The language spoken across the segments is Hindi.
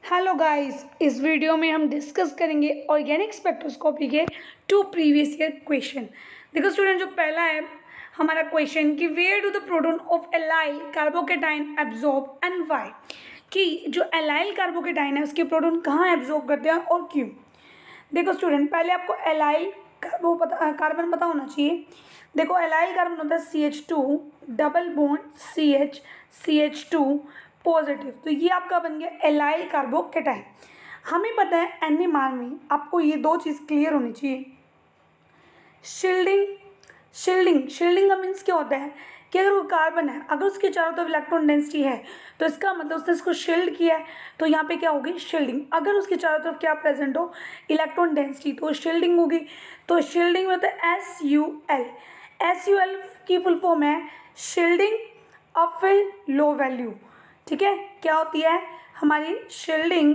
हेलो गाइस, इस वीडियो में हम डिस्कस करेंगे ऑर्गेनिक स्पेक्ट्रोस्कोपी के 2 प्रीवियस ईयर क्वेश्चन। देखो स्टूडेंट, जो पहला है हमारा क्वेश्चन कि where do the proton of allyl carbocation absorb and why, कि जो एलाइल कार्बोकेटाइन है उसके प्रोटॉन कहाँ एब्जॉर्ब करते हैं और क्यों। देखो स्टूडेंट, पहले आपको एलाइल कार्बन पता होना चाहिए। देखो एलाइल कार्बन होता है CH2 double bond CH2 positive, तो ये आपका बन गया एलाइल कार्बोकेटाइन। हमें पता है NMR में आपको ये दो चीज़ क्लियर होनी चाहिए। शील्डिंग शील्डिंग का मीन्स क्या होता है कि अगर वो कार्बन है, अगर उसके चारों तरफ इलेक्ट्रॉन डेंसिटी है तो इसका मतलब उसने इसको शील्ड किया है, तो यहाँ पे क्या होगी शील्डिंग। अगर उसके चारों तरफ क्या प्रेजेंट हो इलेक्ट्रॉन डेंसिटी, तो शील्डिंग होगी। तो शील्डिंग में होता है SUL की फुल फॉर्म है शील्डिंग अपफिल्ड लो वैल्यू। ठीक है, क्या होती है हमारी शील्डिंग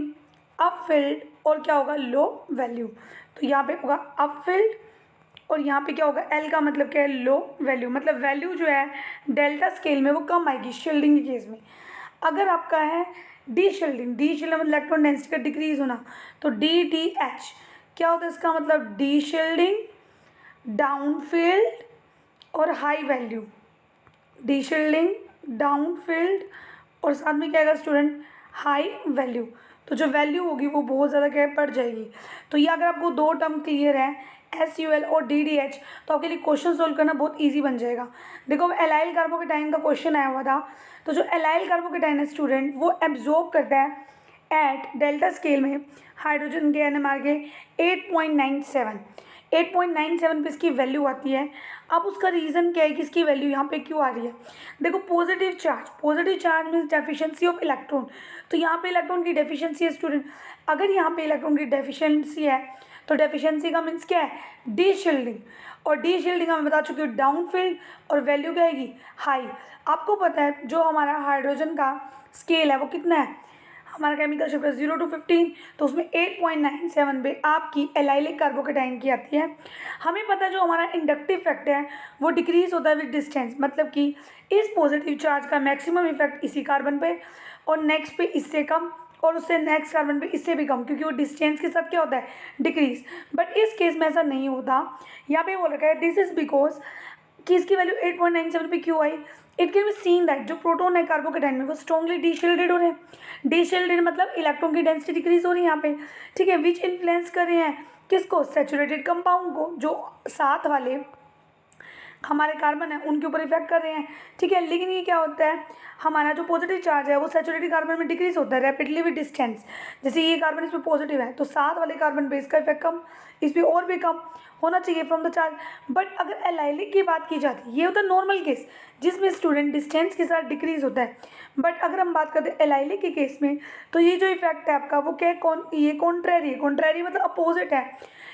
अपफिल्ड और क्या होगा लो वैल्यू। तो यहाँ पे होगा अपफिल्ड और यहाँ पे क्या होगा एल का मतलब क्या है लो वैल्यू, मतलब वैल्यू जो है डेल्टा स्केल में वो कम आएगी शील्डिंग के केस में। अगर आपका है डी शील्डिंग मतलब इलेक्ट्रॉन डेंसिटी का डिक्रीज होना, तो DDH क्या होता है इसका मतलब डी शील्डिंग डाउनफील्ड और high value. D shielding downfield और साथ में क्या आएगा स्टूडेंट हाई वैल्यू। तो जो वैल्यू होगी वो बहुत ज़्यादा क्या बढ़ जाएगी। तो ये अगर आपको दो टर्म क्लियर है SUL और DDH, तो आपके लिए क्वेश्चन सोल्व करना बहुत इजी बन जाएगा। देखो एलाइल कार्बोकेटाइन का क्वेश्चन आया हुआ था, तो जो एलाइल कार्बोकेटाइन है स्टूडेंट वो एब्जॉर्ब करता है एट डेल्टा स्केल में हाइड्रोजन के NMR के 8.97 पे इसकी वैल्यू आती है। अब उसका रीज़न क्या है कि इसकी वैल्यू यहाँ पे क्यों आ रही है। देखो positive charge means deficiency of electron, तो यहाँ पे इलेक्ट्रॉन की डेफिशिएंसी है स्टूडेंट। अगर यहाँ पे इलेक्ट्रॉन की डेफिशिएंसी है तो डेफिशिएंसी का मीन्स क्या है डी शील्डिंग, और डी शील्डिंग हमें बता चुकी हूँ डाउनफील्ड और वैल्यू क्या आएगी हाई। आपको पता है जो हमारा हाइड्रोजन का स्केल है वो कितना है, हमारा केमिकल शिफ्ट है 0 to 15, तो उसमें 8.97 पे आपकी एलाइलिक कार्बोकेटाइन की आती है। हमें पता है जो हमारा इंडक्टिव इफेक्ट है वो डिक्रीज होता है विद डिस्टेंस, मतलब कि इस पॉजिटिव चार्ज का मैक्सिमम इफेक्ट इसी कार्बन पे और नेक्स्ट पे इससे कम और उससे नेक्स्ट कार्बन पे इससे भी कम, क्योंकि वो डिस्टेंस के साथ क्या होता है डिक्रीज। बट इस केस में ऐसा नहीं होता। यहाँ पे बोल रखा है दिस इज बिकॉज कि इसकी वैल्यू 8.97 पे क्यों आई। It can be seen that जो प्रोटोन है कार्बोकेटाइन में वो स्ट्रॉन्गली डीशील्डेड हो रहे हैं। डीशील्डेड मतलब इलेक्ट्रॉन की डेंसिटी डिक्रीज हो रही है यहाँ पे। ठीक है, विच इन्फ्लुएंस कर रहे हैं किसको सैचुरेटेड कंपाउंड को, जो साथ वाले हमारे कार्बन है उनके ऊपर इफेक्ट कर रहे हैं। ठीक है, लेकिन ये क्या होता है हमारा जो पॉजिटिव चार्ज है वो सैचुरेटेड कार्बन में डिक्रीज होता है रैपिडली विद डिस्टेंस। जैसे ये कार्बन इसमें पॉजिटिव है तो साथ वाले कार्बन पे इसका इफेक्ट कम, इस पर और भी कम होना चाहिए फ्रॉम द चार्ज। बट अगर एलाइलिक की बात की जाती है ये होता है नॉर्मल केस जिसमें स्टूडेंट डिस्टेंस के साथ डिक्रीज होता है। बट अगर हम बात करते हैं एलाइलिक के केस में तो ये जो इफेक्ट है आपका वो क्या है ये कॉन्ट्रेरी मतलब अपोजिट है।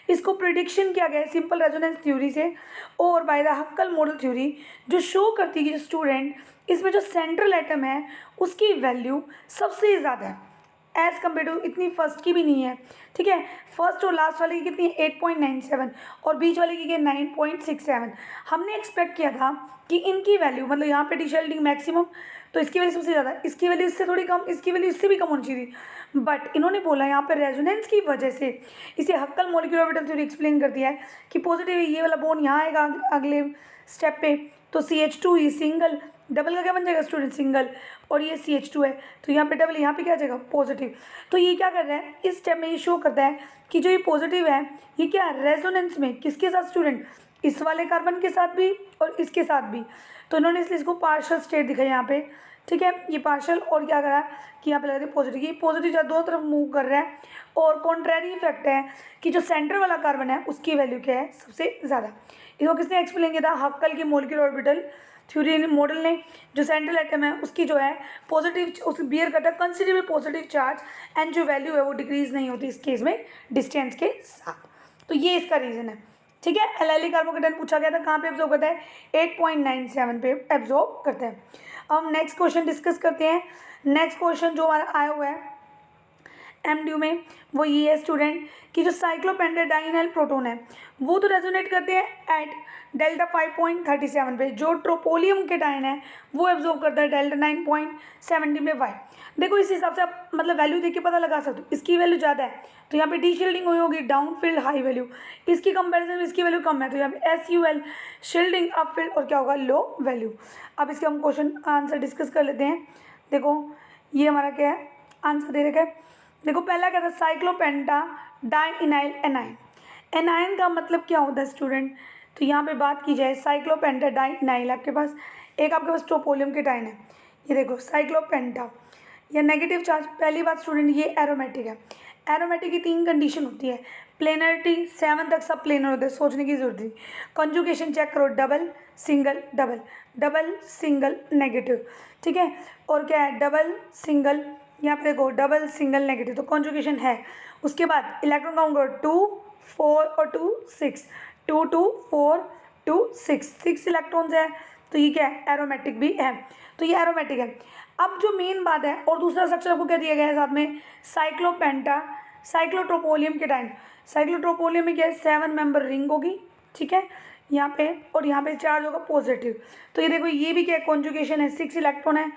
इसको प्रिडिक्शन किया गया है सिंपल रेजोनेंस थ्योरी से और बाय द हक्कल मॉडल थ्योरी, जो शो करती है कि स्टूडेंट इसमें जो सेंट्रल एटम है उसकी वैल्यू सबसे ज़्यादा है एज़ कम्पेयर टू, इतनी फर्स्ट की भी नहीं है। ठीक है, फर्स्ट और लास्ट वाले की कितनी है 8.97 और बीच वाले की 9.67। हमने एक्सपेक्ट किया था कि इनकी वैल्यू मतलब यहाँ पे डिशेल्डिंग मैक्सिमम, तो इसकी वैल्यू सबसे ज़्यादा, इसकी वैल्यू इससे थोड़ी कम, इसकी वैल्यू इससे भी कम होनी चाहिए थी। बट इन्होंने बोला यहाँ पे रेजोनेंस की वजह से इसे हक्कल मॉलिक्यूलर ऑर्बिटल थ्योरी एक्सप्लेन कर दिया है कि पॉजिटिव ये वाला बोन यहाँ आएगा अगले स्टेप पे, तो CH2 ही सिंगल, डबल का क्या बन जाएगा स्टूडेंट सिंगल, और ये CH2 है तो यहाँ पे डबल, यहाँ पे क्या आ जाएगा पॉजिटिव। तो ये क्या कर रहा है इस स्टेप में ये शो करता है कि जो ये पॉजिटिव है ये क्या रेजोनेंस में किसके साथ स्टूडेंट इस वाले कार्बन के साथ भी और इसके साथ भी। तो इन्होंने इसलिए इसको पार्शियल स्टेट दिखाई यहाँ पे। ठीक है, ये पार्शियल और क्या करा कि यहाँ पे लग रहा है पॉजिटिव, ये पॉजिटिव चार्ज दोनों तरफ मूव कर रहा है और कॉन्ट्रेरी इफेक्ट है कि जो सेंटर वाला कार्बन है उसकी वैल्यू क्या है सबसे ज़्यादा। इसको किसने एक्सप्लेन किया था हक्कल की मॉलिक्यूलर ऑर्बिटल थ्योरी मॉडल ने। जो सेंट्रल एटम है उसकी जो है पॉजिटिव उस बियर करता है कंसिडरेबल पॉजिटिव चार्ज एंड जो वैल्यू है वो डिक्रीज नहीं होती इस केस में डिस्टेंस के साथ। तो ये इसका रीज़न है। ठीक है, एलाइलिक कार्बोकेटाइन पूछा गया था कहाँ पे एब्जॉर्ब करता है 8.97 पे एब्जॉर्ब करता है। अब हम नेक्स्ट क्वेश्चन डिस्कस करते हैं। नेक्स्ट क्वेश्चन जो हमारा आया हुआ है एमडीयू में, वो ये है स्टूडेंट कि जो साइक्लोपेंटाडाइनाइल प्रोटॉन है वो तो रेजोनेट करते हैं एट डेल्टा 5.37 पे, जो ट्रोपोलियम केटाइन है वो एब्जॉर्ब करता है डेल्टा 9.70 पे। वाई देखो इस हिसाब से आप मतलब वैल्यू देख के पता लगा सकते हो, इसकी वैल्यू ज़्यादा है तो यहाँ पे डी शील्डिंग हुई होगी, डाउन फील्ड हाई वैल्यू, इसकी कंपैरिजन में इसकी वैल्यू कम है तो यहाँ पे S U L shielding up field और क्या होगा लो वैल्यू। अब इसके हम क्वेश्चन आंसर डिस्कस कर लेते हैं। देखो ये हमारा क्या है आंसर दे रखा है। देखो पहला क्या था साइक्लोपेंटा डाइइनाइल एनाइन। एनाइन का मतलब क्या होता है स्टूडेंट, तो यहाँ पे बात की जाए साइक्लोपेंटा डाइइनाइल, आपके पास ट्रोपोलियम केटाइन है, ये देखो साइक्लोपेंटा या नेगेटिव चार्ज। पहली बात स्टूडेंट ये एरोमेटिक है, एरोमेटिक की 3 कंडीशन होती है, प्लेनरिटी 7 तक सब प्लेनर होते हैं, सोचने की जरूरत नहीं। कंजुगेशन चेक करो, double single double, double single negative, ठीक है। और क्या है डबल सिंगल, यहाँ पे देखो डबल सिंगल नेगेटिव तो कंजुगेशन है। उसके बाद इलेक्ट्रॉन काउंट करो 2 4 और 2 6, 2 2 4 2 6, 6 इलेक्ट्रॉन्स है तो ये क्या है एरोमेटिक भी है, तो ये एरोमेटिक है। अब जो मेन बात है और दूसरा स्ट्रक्चर आपको क्या दिया गया है साथ में साइक्लोपेंटा साइक्लोट्रोपोलियम केटाइन। साइक्लोट्रोपोलियम में क्या है 7 मेंबर रिंग होगी, ठीक है यहाँ पे, और यहाँ पे चार्ज होगा पॉजिटिव। तो ये देखो ये भी क्या है कॉन्जुगेशन है, 6 इलेक्ट्रॉन है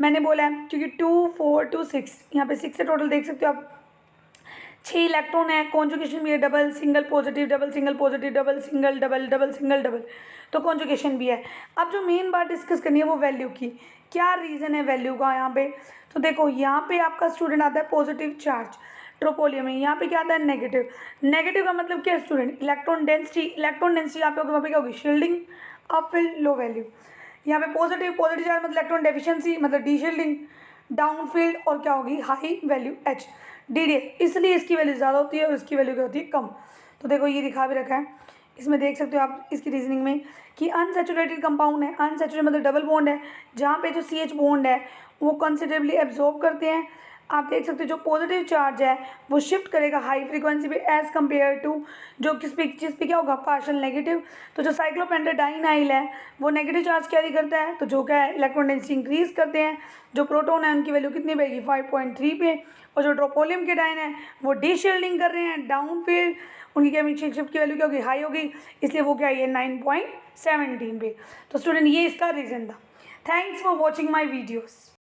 मैंने बोला है क्योंकि 2 4 2 6 यहाँ पे 6 से टोटल देख सकते हो आप 6 इलेक्ट्रॉन है। कॉन्जुगेशन भी है double single positive double single positive double single double double single double, तो कॉन्जुगेशन भी है। अब जो मेन बात डिस्कस करनी है वो वैल्यू की, क्या रीज़न है वैल्यू का यहाँ पे, तो देखो यहाँ पे आपका स्टूडेंट आता है पॉजिटिव चार्ज ट्रोपोलियम में, यहाँ पे क्या आता है नेगेटिव। नेगेटिव का मतलब क्या है student electron density, electron density यहाँ पे होगी, वहाँ पे क्या होगी shielding up field low value. यहाँ पे पॉजिटिव पॉजिटिव चार्ज मतलब इलेक्ट्रॉन डेफिशिएंसी मतलब डी शील्डिंग डाउन फील्ड और क्या होगी high value H D D, इसलिए इसकी वैल्यू ज़्यादा होती है और इसकी वैल्यू क्या होती है कम। तो देखो ये दिखा भी रखा है, इसमें देख सकते हो आप इसकी रीजनिंग में कि अनसैचुरेटेड कंपाउंड है, अनसैचुरेटेड मतलब डबल बॉन्ड है, जहाँ पे जो सी एच बॉन्ड है वो कंसिडरेबली एब्जॉर्ब करते हैं। आप देख सकते हो जो पॉजिटिव चार्ज है वो शिफ्ट करेगा हाई फ्रीक्वेंसी पे एज कम्पेयर टू जो जिस पे क्या होगा पार्शियल नेगेटिव। तो जो साइक्लोपेंटाडाइनाइल है वो नेगेटिव चार्ज कैरी करता है, तो जो क्या है इलेक्ट्रॉन डेंसिटी इंक्रीज करते हैं। जो प्रोटॉन है उनकी वैल्यू कितनी रहेगी 5.3 पे, और जो ट्रोपोलियम के डाइन है वो डी शील्डिंग कर रहे हैं डाउन फील्ड, उनकी केमिकल शिफ्ट की वैल्यू क्या होगी हाई होगी, इसलिए वो क्या है 9.17 पे। तो स्टूडेंट ये इसका रीज़न था। Thanks for watching my videos.